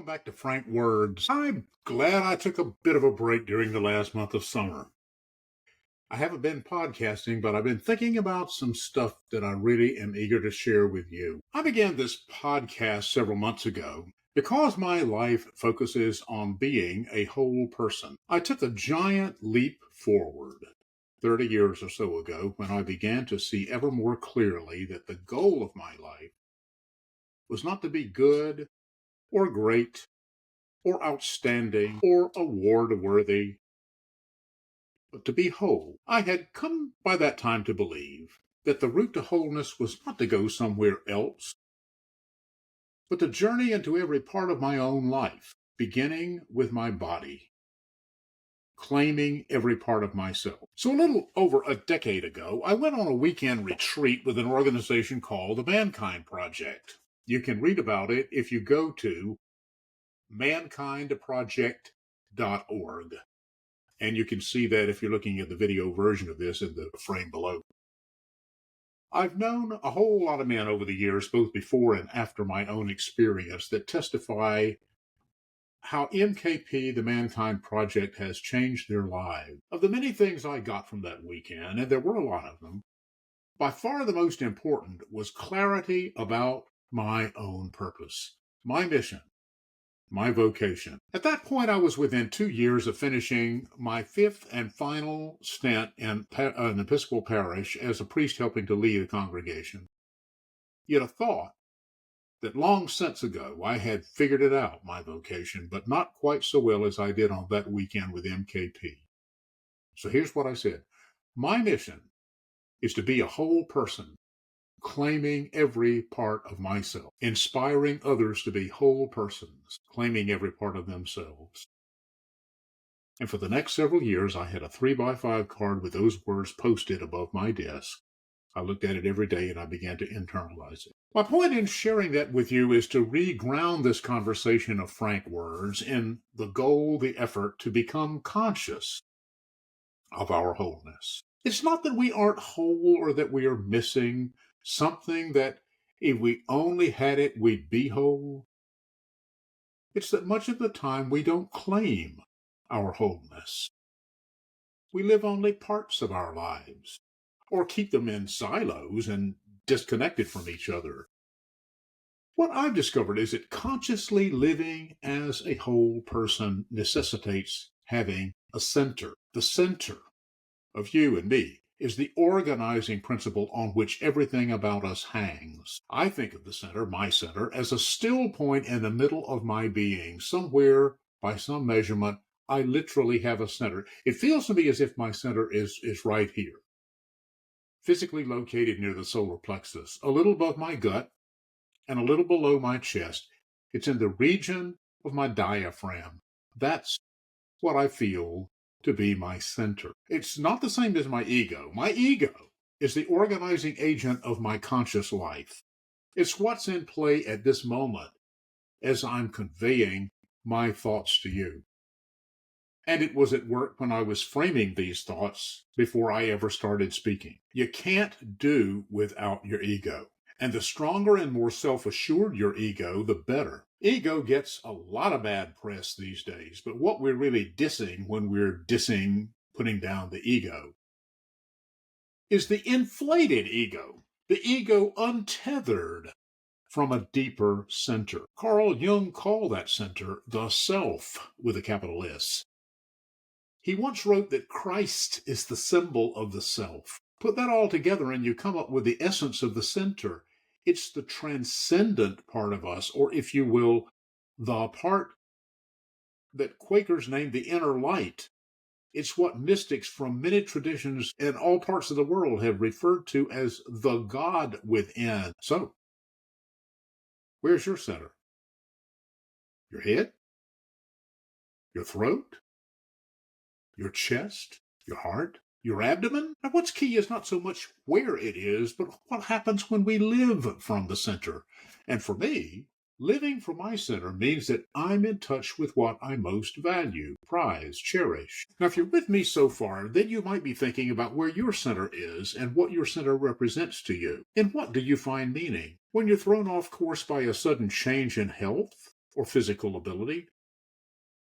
back to Frank Words. I'm glad I took a bit of a break during the last month of summer. I haven't been podcasting, but I've been thinking about some stuff that I really am eager to share with you. I began this podcast several months ago because my life focuses on being a whole person. I took a giant leap forward 30 years or so ago when I began to see ever more clearly that the goal of my life was not to be good or great or outstanding or award-worthy, but to be whole. I had come by that time to believe that the route to wholeness was not to go somewhere else, but to journey into every part of my own life, beginning with my body, claiming every part of myself. So a little over a decade ago, I went on a weekend retreat with an organization called the Mankind Project. You can read about it if you go to mankindproject.org. And you can see that if you're looking at the video version of this in the frame below. I've known a whole lot of men over the years, both before and after my own experience, that testify how MKP, the Mankind Project, has changed their lives. Of the many things I got from that weekend, and there were a lot of them, by far the most important was clarity about my own purpose, my mission, my vocation. At that point, I was within 2 years of finishing my fifth and final stint in an Episcopal parish as a priest helping to lead a congregation. You'd have thought that long since ago I had figured it out, my vocation, but not quite so well as I did on that weekend with MKP. So here's what I said. My mission is to be a whole person, claiming every part of myself, inspiring others to be whole persons, claiming every part of themselves. And for the next several years, I had a 3x5 card with those words posted above my desk. I looked at it every day and I began to internalize it. My point in sharing that with you is to reground this conversation of Frank Words in the goal, the effort to become conscious of our wholeness. It's not that we aren't whole or that we are missing something that if we only had it, we'd be whole. It's that much of the time we don't claim our wholeness. We live only parts of our lives, or keep them in silos and disconnected from each other. What I've discovered is that consciously living as a whole person necessitates having a center. The center of you and me is the organizing principle on which everything about us hangs. I think of the center, my center, as a still point in the middle of my being. Somewhere, by some measurement, I literally have a center. It feels to me as if my center is right here, physically located near the solar plexus, a little above my gut and a little below my chest. It's in the region of my diaphragm. That's what I feel to be my center. It's not the same as my ego. My ego is the organizing agent of my conscious life. It's what's in play at this moment as I'm conveying my thoughts to you. And it was at work when I was framing these thoughts before I ever started speaking. You can't do without your ego. And the stronger and more self-assured your ego, the better. Ego gets a lot of bad press these days, but what we're really dissing when we're putting down the ego, is the inflated ego, the ego untethered from a deeper center. Carl Jung called that center the self with a capital S. He once wrote that Christ is the symbol of the self. Put that all together and you come up with the essence of the center. It's the transcendent part of us, or if you will, the part that Quakers named the inner light. It's what mystics from many traditions in all parts of the world have referred to as the God within. So, where's your center? Your head? Your throat? Your chest? Your heart? Your abdomen? Now, what's key is not so much where it is, but what happens when we live from the center. And for me, living from my center means that I'm in touch with what I most value, prize, cherish. Now, if you're with me so far, then you might be thinking about where your center is and what your center represents to you. In what do you find meaning? When you're thrown off course by a sudden change in health? or physical ability,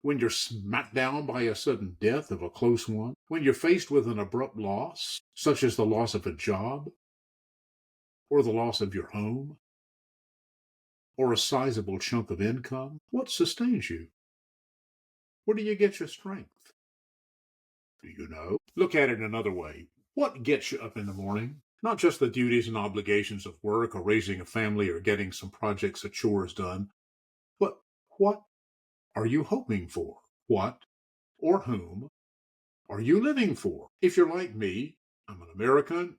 when you're smacked down by a sudden death of a close one, when you're faced with an abrupt loss, such as the loss of a job, or the loss of your home, or a sizable chunk of income, what sustains you? Where do you get your strength? Do you know? Look at it another way. What gets you up in the morning? Not just the duties and obligations of work or raising a family or getting some projects or chores done, but what are you hoping for? What or whom are you living for? If you're like me, I'm an American,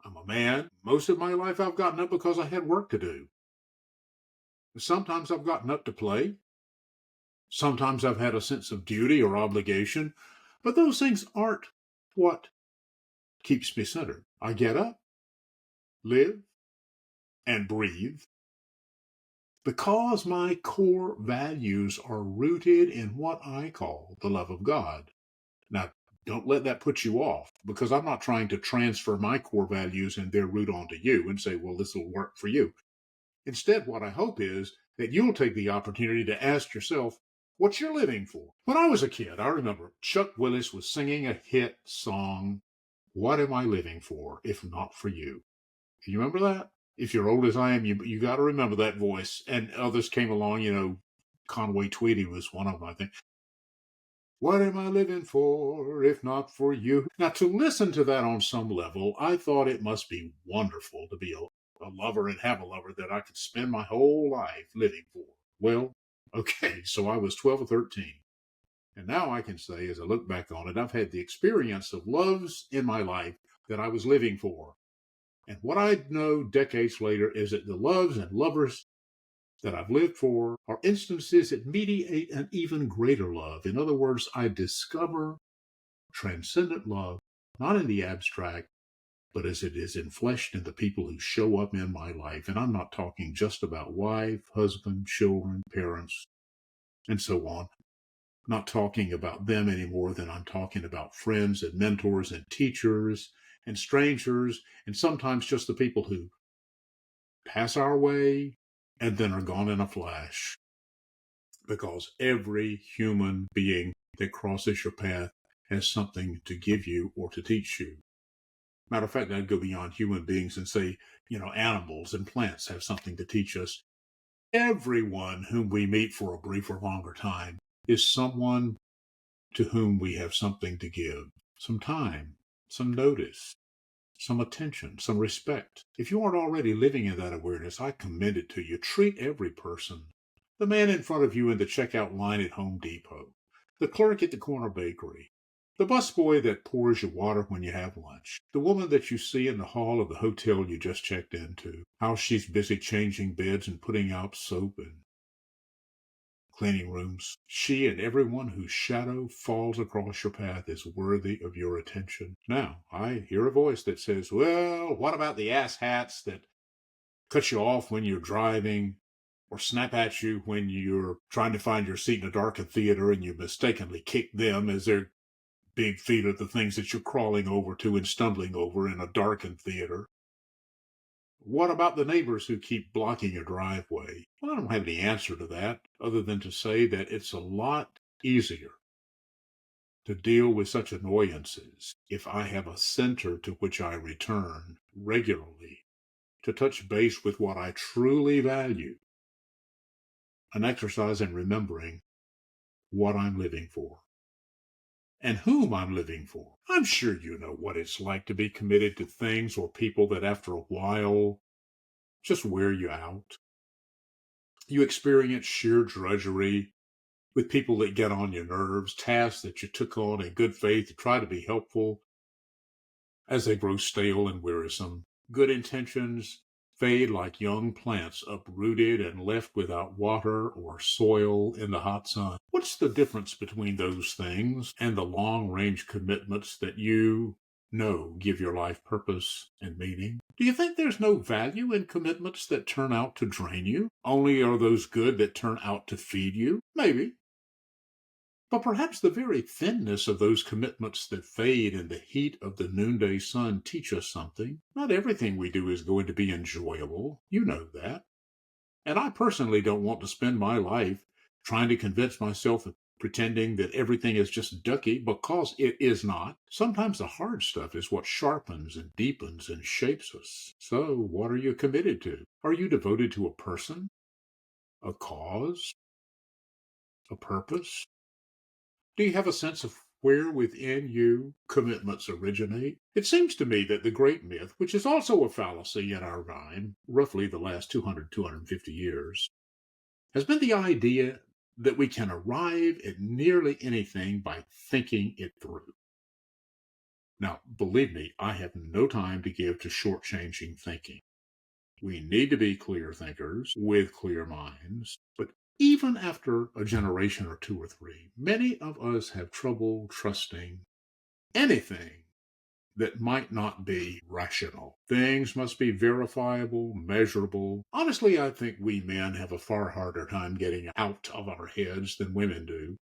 I'm a man. Most of my life I've gotten up because I had work to do. Sometimes I've gotten up to play. Sometimes I've had a sense of duty or obligation, but those things aren't what keeps me centered. I get up, live, and breathe because my core values are rooted in what I call the love of God. Now, don't let that put you off because I'm not trying to transfer my core values and their root onto you and say, well, this will work for you. Instead, what I hope is that you'll take the opportunity to ask yourself what you're living for. When I was a kid, I remember Chuck Willis was singing a hit song, What Am I Living For If Not For You? You remember that? If you're old as I am, you got to remember that voice. And others came along, Conway Twitty was one of them, I think. What am I living for if not for you? Now, to listen to that on some level, I thought it must be wonderful to be a lover and have a lover that I could spend my whole life living for. Well, okay, so I was 12 or 13. And now I can say, as I look back on it, I've had the experience of loves in my life that I was living for. And what I know decades later is that the loves and lovers that I've lived for are instances that mediate an even greater love. In other words, I discover transcendent love, not in the abstract, but as it is enfleshed in the people who show up in my life. And I'm not talking just about wife, husband, children, parents, and so on. Not talking about them any more than I'm talking about friends and mentors and teachers and strangers, and sometimes just the people who pass our way and then are gone in a flash. Because every human being that crosses your path has something to give you or to teach you. Matter of fact, I'd go beyond human beings and say, animals and plants have something to teach us. Everyone whom we meet for a brief or longer time is someone to whom we have something to give. Some time, some notice, some attention, some respect. If you aren't already living in that awareness, I commend it to you. Treat every person. The man in front of you in the checkout line at Home Depot, the clerk at the corner bakery, the busboy that pours you water when you have lunch, the woman that you see in the hall of the hotel you just checked into, how she's busy changing beds and putting out soap and cleaning rooms. She and everyone whose shadow falls across your path is worthy of your attention. Now, I hear a voice that says, well, what about the asshats that cut you off when you're driving or snap at you when you're trying to find your seat in a darkened theater and you mistakenly kick them as their big feet are the things that you're crawling over to and stumbling over in a darkened theater? What about the neighbors who keep blocking your driveway? Well, I don't have any answer to that other than to say that it's a lot easier to deal with such annoyances if I have a center to which I return regularly to touch base with what I truly value, an exercise in remembering what I'm living for and whom I'm living for. I'm sure you know what it's like to be committed to things or people that after a while just wear you out. You experience sheer drudgery with people that get on your nerves, tasks that you took on in good faith to try to be helpful as they grow stale and wearisome. Good intentions fade like young plants uprooted and left without water or soil in the hot sun. What's the difference between those things and the long-range commitments that you know give your life purpose and meaning? Do you think there's no value in commitments that turn out to drain you? Only are those good that turn out to feed you? Maybe. But perhaps the very thinness of those commitments that fade in the heat of the noonday sun teach us something. Not everything we do is going to be enjoyable. You know that. And I personally don't want to spend my life trying to convince myself and pretending that everything is just ducky because it is not. Sometimes the hard stuff is what sharpens and deepens and shapes us. So, what are you committed to? Are you devoted to a person, a cause, a purpose? Do you have a sense of where within you commitments originate? It seems to me that the great myth, which is also a fallacy in our time, roughly the last 250 years, has been the idea that we can arrive at nearly anything by thinking it through. Now, believe me, I have no time to give to shortchanging thinking. We need to be clear thinkers with clear minds, but even after a generation or two or three, many of us have trouble trusting anything that might not be rational. Things must be verifiable, measurable. Honestly, I think we men have a far harder time getting out of our heads than women do.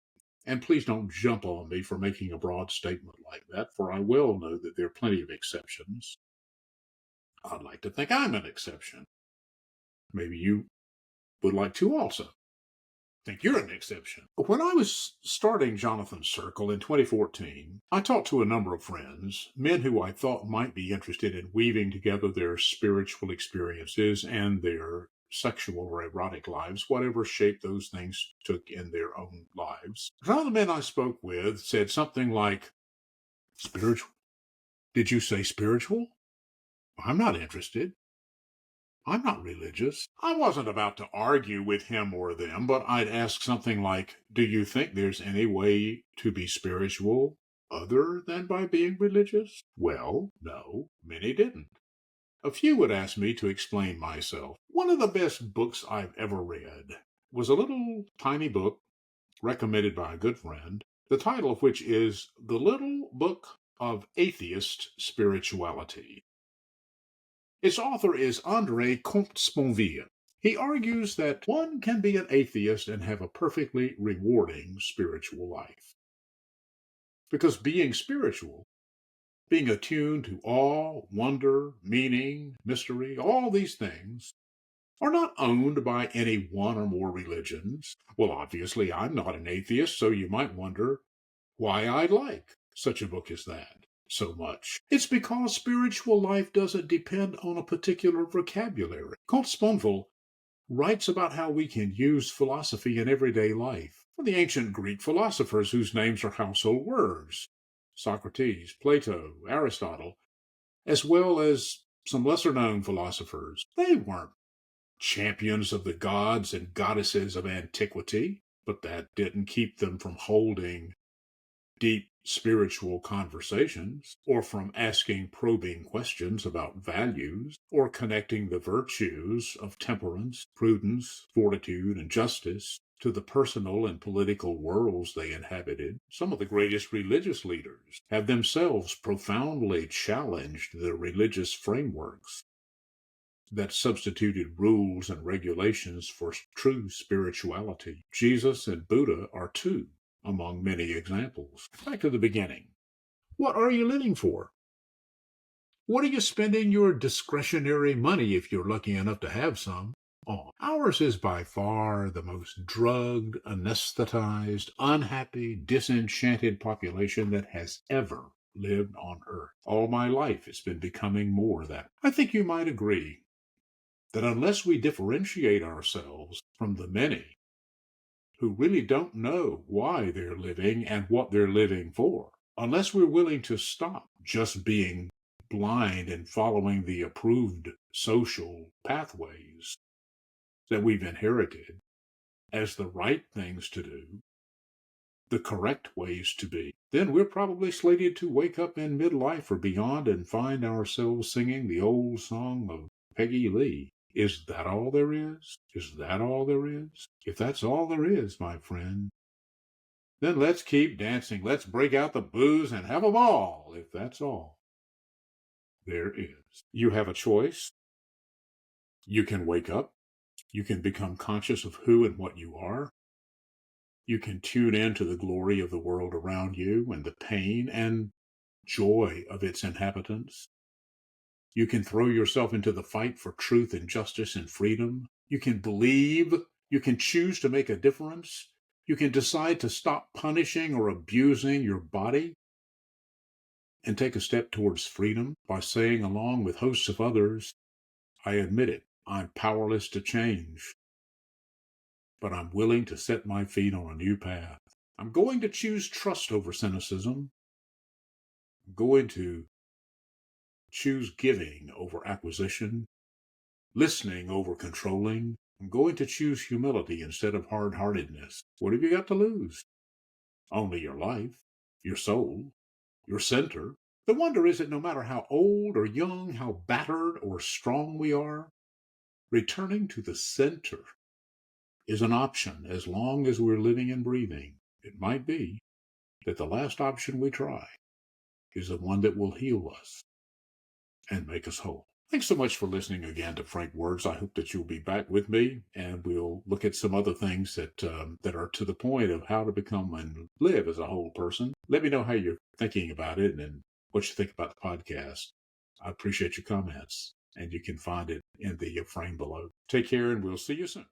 And please don't jump on me for making a broad statement like that, for I well know that there are plenty of exceptions. I'd like to think I'm an exception. Maybe you would like to also think you're an exception. When I was starting Jonathan's Circle in 2014, I talked to a number of friends, men who I thought might be interested in weaving together their spiritual experiences and their sexual or erotic lives, whatever shape those things took in their own lives. One of the men I spoke with said something like, "Spiritual? Did you say spiritual? I'm not interested. I'm not religious." I wasn't about to argue with him or them, but I'd ask something like, "Do you think there's any way to be spiritual other than by being religious?" Well, no, many didn't. A few would ask me to explain myself. One of the best books I've ever read was a little tiny book recommended by a good friend, the title of which is The Little Book of Atheist Spirituality. Its author is André Comte-Sponville. He argues that one can be an atheist and have a perfectly rewarding spiritual life. Because being spiritual, being attuned to awe, wonder, meaning, mystery, all these things, are not owned by any one or more religions. Well, obviously, I'm not an atheist, so you might wonder why I like such a book as that so much. It's because spiritual life doesn't depend on a particular vocabulary. Comte Sponville writes about how we can use philosophy in everyday life. For the ancient Greek philosophers whose names are household words, Socrates, Plato, Aristotle, as well as some lesser-known philosophers, they weren't champions of the gods and goddesses of antiquity, but that didn't keep them from holding deep spiritual conversations, or from asking probing questions about values, or connecting the virtues of temperance, prudence, fortitude, and justice to the personal and political worlds they inhabited. Some of the greatest religious leaders have themselves profoundly challenged the religious frameworks that substituted rules and regulations for true spirituality. Jesus and Buddha are two among many examples. Back to the beginning. What are you living for? What are you spending your discretionary money if you're lucky enough to have some on? Ours is by far the most drugged, anesthetized, unhappy, disenchanted population that has ever lived on Earth. All my life it's been becoming more that. I think you might agree that unless we differentiate ourselves from the many who really don't know why they're living and what they're living for, unless we're willing to stop just being blind and following the approved social pathways that we've inherited as the right things to do, the correct ways to be, then we're probably slated to wake up in midlife or beyond and find ourselves singing the old song of Peggy Lee. Is that all there is? Is that all there is? If that's all there is, my friend, then let's keep dancing. Let's break out the booze and have a ball, if that's all there is. You have a choice. You can wake up. You can become conscious of who and what you are. You can tune in to the glory of the world around you and the pain and joy of its inhabitants. You can throw yourself into the fight for truth and justice and freedom. You can believe. You can choose to make a difference. You can decide to stop punishing or abusing your body and take a step towards freedom by saying, along with hosts of others, I admit it, I'm powerless to change, but I'm willing to set my feet on a new path. I'm going to choose trust over cynicism. I'm going to choose giving over acquisition, listening over controlling. I'm going to choose humility instead of hard-heartedness. What have you got to lose? Only your life, your soul, your center. The wonder is that no matter how old or young, how battered or strong we are, returning to the center is an option as long as we're living and breathing. It might be that the last option we try is the one that will heal us and make us whole. Thanks so much for listening again to Frank Words. I hope that you'll be back with me, and we'll look at some other things that are to the point of how to become and live as a whole person. Let me know how you're thinking about it and what you think about the podcast. I appreciate your comments, and you can find it in the frame below. Take care, and we'll see you soon.